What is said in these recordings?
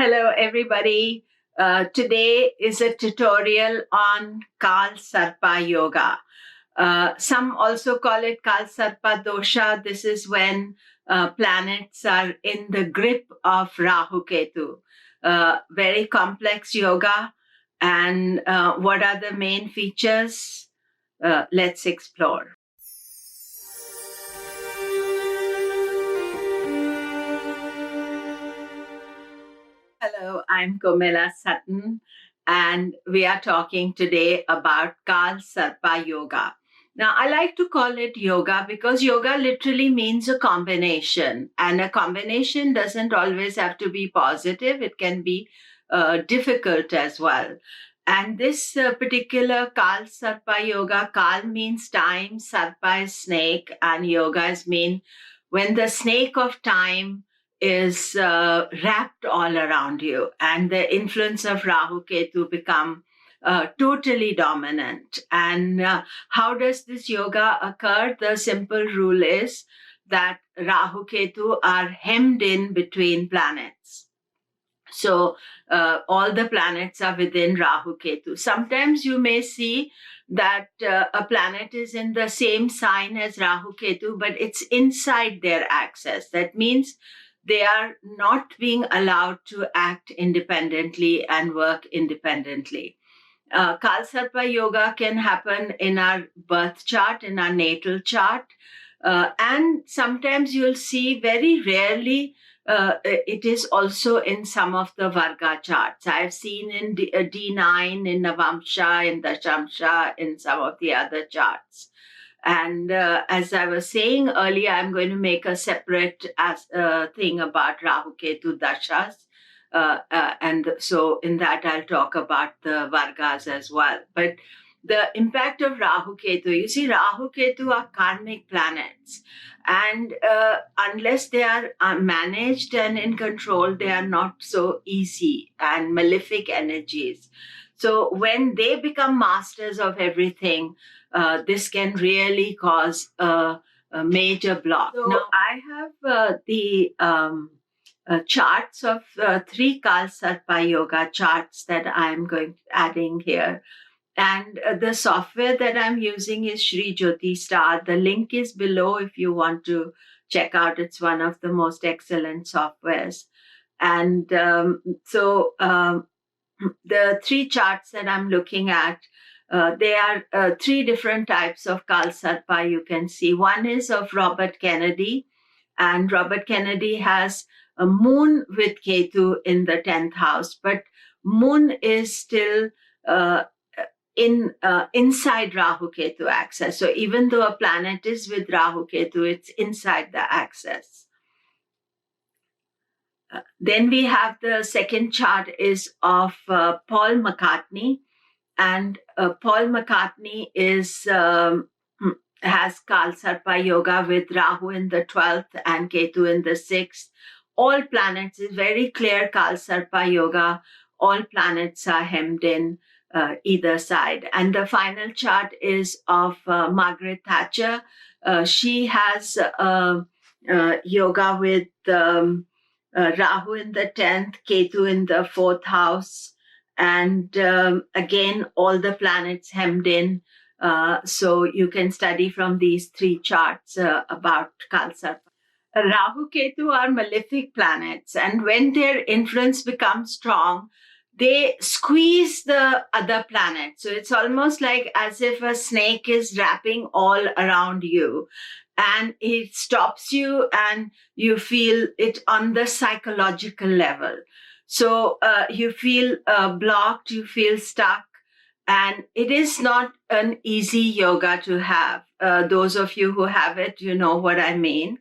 Hello, everybody. Today is a tutorial on Kal Sarpa Yoga. Some also call it Kal Sarpa Dosha. This is when planets are in the grip of Rahu Ketu. Very complex yoga. And what are the main features? Let's explore. Hello, I'm Komilla Sutton, and we are talking today about Kal Sarpa Yoga. Now, I like to call it yoga because yoga literally means a combination, and a combination doesn't always have to be positive, it can be difficult as well. And this particular Kal Sarpa Yoga, Kal means time, Sarpa is snake, and yoga is mean when the snake of time is wrapped all around you, and the influence of Rahu Ketu become totally dominant. And how does this yoga occur? The simple rule is that Rahu Ketu are hemmed in between planets. So all the planets are within Rahu Ketu. Sometimes you may see that a planet is in the same sign as Rahu Ketu, but it's inside their axis. That means they are not being allowed to act independently and work independently. Kal Sarpa Yoga can happen in our birth chart, in our natal chart. And sometimes you'll see, very rarely, it is also in some of the Varga charts. I've seen in D9, in Navamsha, in Dashamsha, in some of the other charts. And as I was saying earlier, I'm going to make a separate thing about Rahu Ketu Dashas. And so in that, I'll talk about the Vargas as well. But the impact of Rahu Ketu, you see, Rahu Ketu are karmic planets. And unless they are managed and in control, they are not so easy and malefic energies. So when they become masters of everything, this can really cause a major block. So now I have the charts of 3 Kal Sarpa Yoga charts that I'm adding here. And the software that I'm using is Shri Jyotish Star. The link is below if you want to check out. It's one of the most excellent softwares. And so the 3 charts that I'm looking at, there are 3 different types of Kal Sarpa you can see. One is of Robert Kennedy, and Robert Kennedy has a moon with Ketu in the 10th house, but moon is still inside Rahu Ketu axis. So even though a planet is with Rahu Ketu, it's inside the axis. Then we have the second chart is of Paul McCartney, and Paul McCartney has Kal Sarpa Yoga with Rahu in the 12th and Ketu in the 6th. All planets is very clear Kal Sarpa Yoga. All planets are hemmed in either side. And the final chart is of Margaret Thatcher. She has yoga with Rahu in the 10th, Ketu in the 4th house. And again, all the planets hemmed in. So you can study from these 3 charts about Kal Sarpa. Rahu Ketu are malefic planets, and when their influence becomes strong, they squeeze the other planets. So it's almost like as if a snake is wrapping all around you, and it stops you and you feel it on the psychological level. So you feel blocked, you feel stuck, and it is not an easy yoga to have. Those of you who have it, you know what I mean.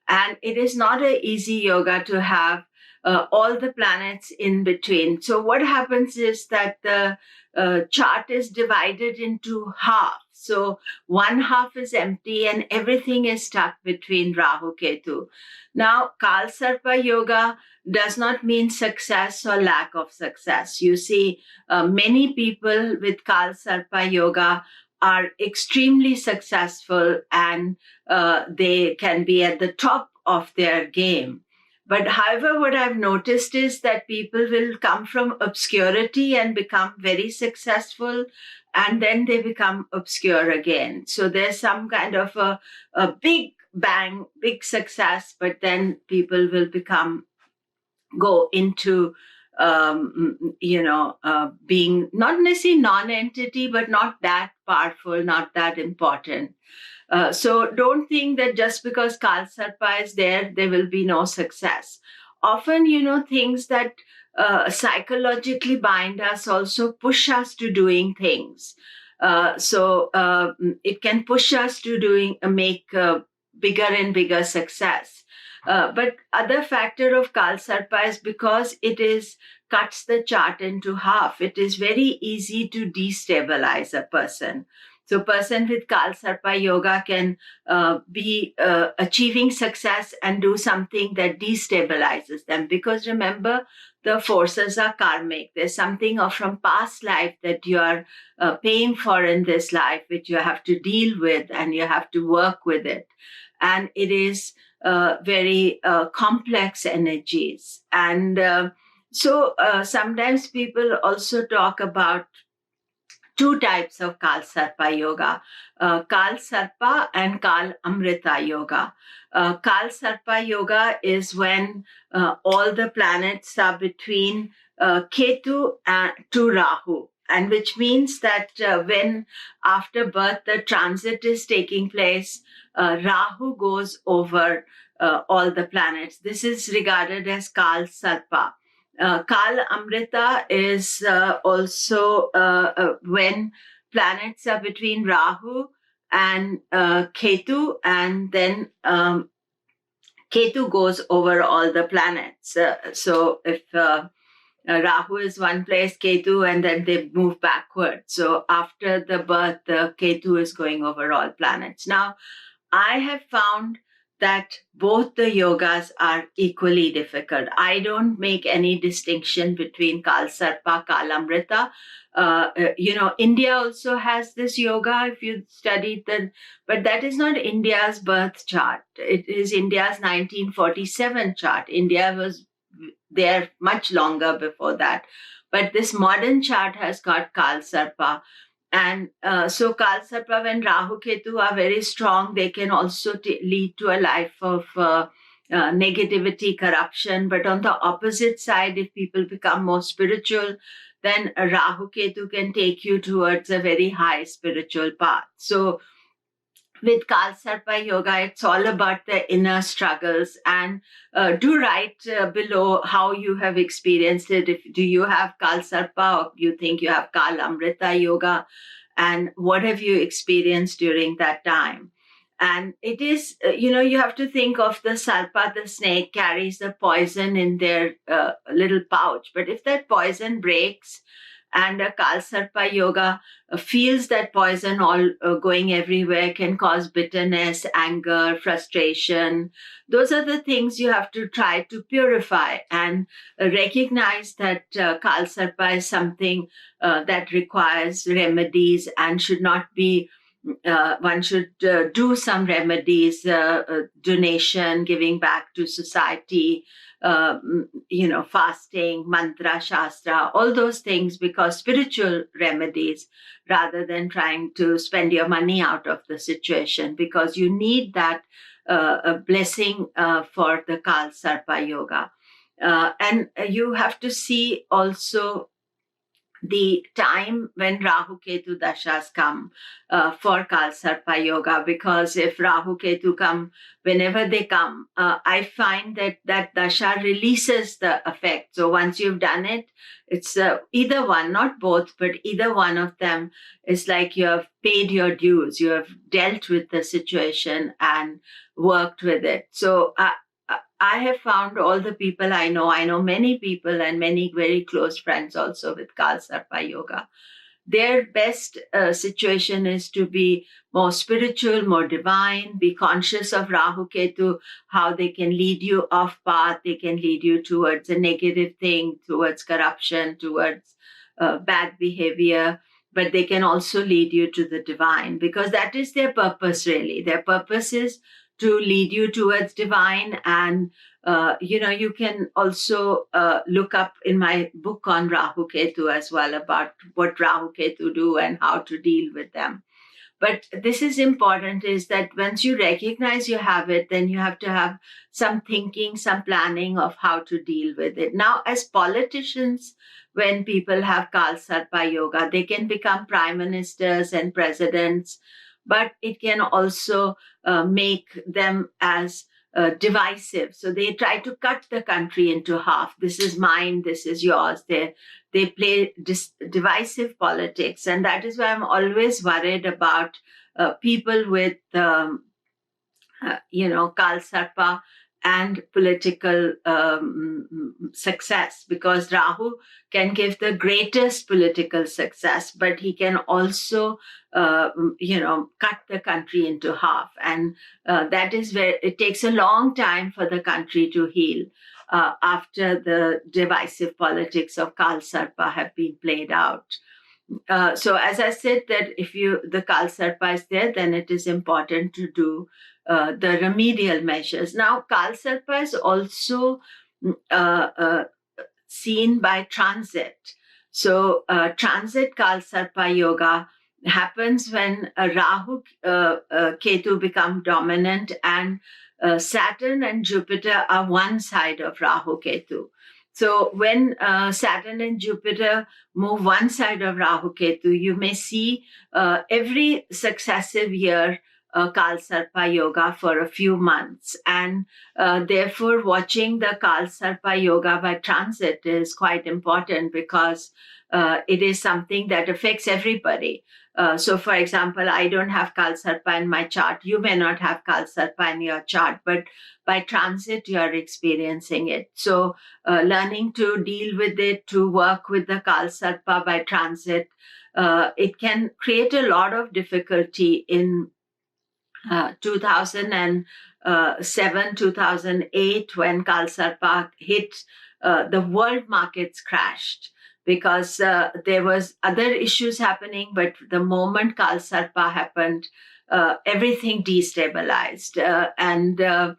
And it is not an easy yoga to have all the planets in between. So what happens is that the chart is divided into half. So one half is empty and everything is stuck between Rahu Ketu. Now, Kal Sarpa Yoga does not mean success or lack of success. You see, many people with Kal Sarpa Yoga are extremely successful, and they can be at the top of their game. But however, what I've noticed is that people will come from obscurity and become very successful, and then they become obscure again. So there's some kind of a big bang, big success, but then people will go into being not necessarily non-entity, but not that powerful, not that important. So don't think that just because Kal Sarpa is there, there will be no success. Often, things that psychologically bind us also push us to doing things. So it can push us to make bigger and bigger success. But other factor of Kal Sarpa is because cuts the chart into half. It is very easy to destabilize a person. So person with Kal Sarpa yoga can be achieving success and do something that destabilizes them. Because remember, the forces are karmic. There's something from past life that you are paying for in this life, which you have to deal with and you have to work with it. And it is very complex energies. And so sometimes people also talk about two types of Kal Sarpa yoga, Kal Sarpa and Kal Amrita yoga. Kal Sarpa yoga is when all the planets are between Ketu to Rahu, and which means that when after birth the transit is taking place, Rahu goes over all the planets. This is regarded as Kal Sarpa. Kal Amrita is also when planets are between Rahu and Ketu, and then Ketu goes over all the planets. So if Rahu is one place, Ketu, and then they move backward. So after the birth, the Ketu is going over all planets. Now, I have found that both the yogas are equally difficult. I don't make any distinction between Kal Sarpa, Kal Amrita. India also has this yoga, if you studied that, but that is not India's birth chart. It is India's 1947 chart. India was there much longer before that. But this modern chart has got Kal Sarpa. And so Kal Sarpa, when Rahu Ketu are very strong, they can also lead to a life of negativity, corruption. But on the opposite side, if people become more spiritual, then Rahu Ketu can take you towards a very high spiritual path. So with Kal Sarpa yoga, it's all about the inner struggles. And do write below how you have experienced it. Do you have Kal Sarpa, or you think you have Kal Amrita yoga? And what have you experienced during that time? And it is, you have to think of the Sarpa, the snake carries the poison in their little pouch. But if that poison breaks, and a Kal Sarpa yoga feels that poison all going everywhere, can cause bitterness, anger, frustration. Those are the things you have to try to purify and recognize that Kal Sarpa is something that requires remedies and should not be. One should do some remedies, donation, giving back to society, fasting, mantra, shastra, all those things, because spiritual remedies, rather than trying to spend your money out of the situation, because you need that blessing for the Kal Sarpa yoga. And you have to see also the time when Rahu Ketu dashas come for Kal Sarpa yoga, because if Rahu Ketu come, whenever they come, I find that dasha releases the effect. So once you've done it, it's either one, not both, but either one of them is like you have paid your dues, you have dealt with the situation and worked with it. So I have found all the people I know many people and many very close friends also with Kal Sarpa yoga. Their best situation is to be more spiritual, more divine, be conscious of Rahu Ketu, how they can lead you off path, they can lead you towards a negative thing, towards corruption, towards bad behavior, but they can also lead you to the divine, because that is their purpose really. Their purpose is to lead you towards divine. And you can also look up in my book on Rahu Ketu as well about what Rahu Ketu do and how to deal with them. But this is important, is that once you recognize you have it, then you have to have some thinking, some planning of how to deal with it. Now, as politicians, when people have Kal Sarpa yoga, they can become prime ministers and presidents, but it can also make them as divisive. So they try to cut the country into half. This is mine, this is yours. They play divisive politics. And that is why I'm always worried about people with, Kal Sarpa and political success, because Rahu can give the greatest political success, but he can also, cut the country into half. And that is where it takes a long time for the country to heal after the divisive politics of Kal Sarpa have been played out. So as I said, that if the Kal Sarpa is there, then it is important to do the remedial measures. Now, Kal Sarpa is also seen by transit. So transit Kal Sarpa yoga happens when Rahu Ketu become dominant, and Saturn and Jupiter are one side of Rahu Ketu. So when Saturn and Jupiter move one side of Rahu Ketu, you may see every successive year Kal Sarpa yoga for a few months. And therefore, watching the Kal Sarpa yoga by transit is quite important, because it is something that affects everybody. So, for example, I don't have Kal Sarpa in my chart. You may not have Kal Sarpa in your chart, but by transit, you are experiencing it. So, learning to deal with it, to work with the Kal Sarpa by transit, it can create a lot of difficulty. In 2007, 2008, when Kal Sarpa hit, the world markets crashed, because there was other issues happening, but the moment Kal Sarpa happened, everything destabilized. And a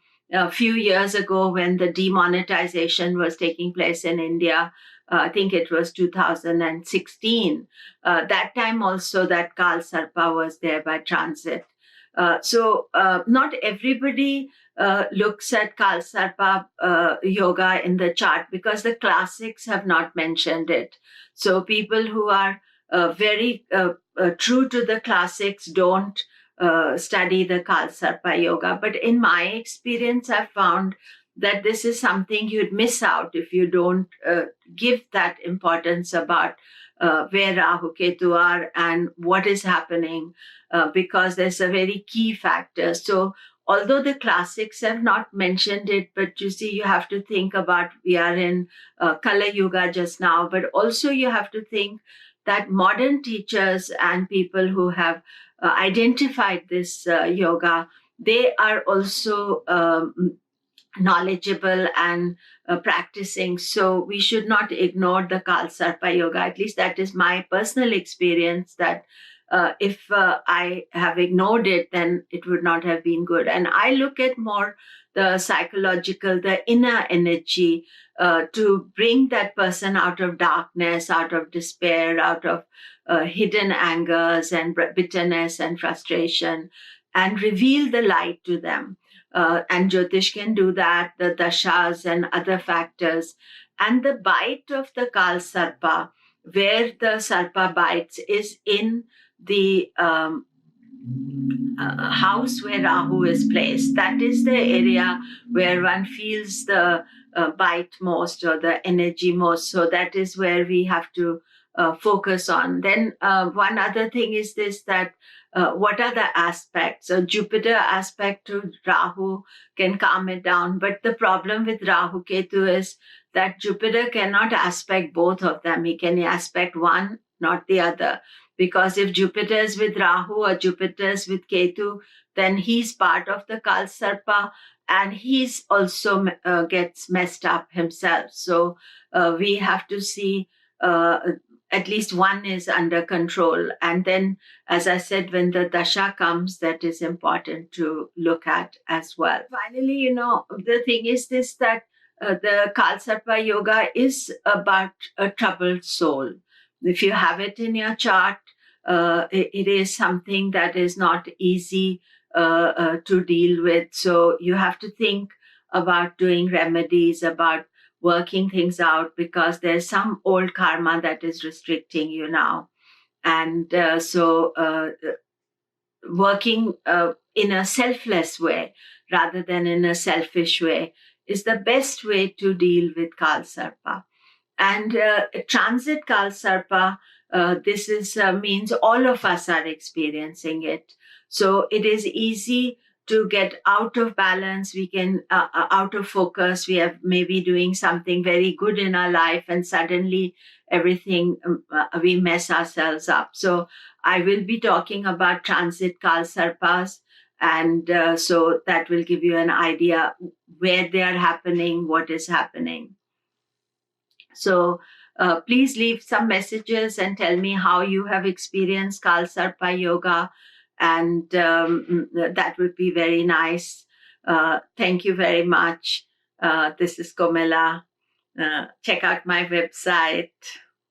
few years ago, when the demonetization was taking place in India, I think it was 2016, that time also that Kal Sarpa was there by transit. So not everybody looks at Kal Sarpa yoga in the chart, because the classics have not mentioned it. So people who are very true to the classics don't study the Kal Sarpa yoga. But in my experience, I've found that this is something you'd miss out if you don't give that importance about where Rahu Ketu are and what is happening, because there's a very key factor. So although the classics have not mentioned it, but you see, you have to think about, we are in Kala Yuga just now, but also you have to think that modern teachers and people who have identified this yoga, they are also knowledgeable and practicing. So we should not ignore the Kal Sarpa yoga. At least that is my personal experience, that if I have ignored it, then it would not have been good. And I look at more the psychological, the inner energy to bring that person out of darkness, out of despair, out of hidden angers and bitterness and frustration, and reveal the light to them. And Jyotish can do that, the dashas and other factors. And the bite of the Kal Sarpa, where the Sarpa bites, is in the house where Rahu is placed. That is the area where one feels the bite most, or the energy most. So that is where we have to focus on. Then one other thing is this, that what are the aspects? So Jupiter aspect to Rahu can calm it down. But the problem with Rahu Ketu is that Jupiter cannot aspect both of them. He can aspect one, not the other. Because if Jupiter is with Rahu or Jupiter is with Ketu, then he's part of the Kal Sarpa, and he's also gets messed up himself. So we have to see at least one is under control. And then, as I said, when the dasha comes, that is important to look at as well. Finally, the thing is this, that the Kalsarpa yoga is about a troubled soul. If you have it in your chart, it is something that is not easy to deal with. So you have to think about doing remedies, about working things out, because there's some old karma that is restricting you now. And working in a selfless way rather than in a selfish way is the best way to deal with Kal Sarpa. And transit Kal Sarpa, this is means all of us are experiencing it. So it is easy to get out of balance. We can out of focus. We are maybe doing something very good in our life, and suddenly everything we mess ourselves up. So I will be talking about transit Kal Sarpas, and so that will give you an idea where they are happening, what is happening. So please leave some messages and tell me how you have experienced Kal Sarpa yoga, and that would be very nice. Thank you very much. This is Komilla. Check out my website.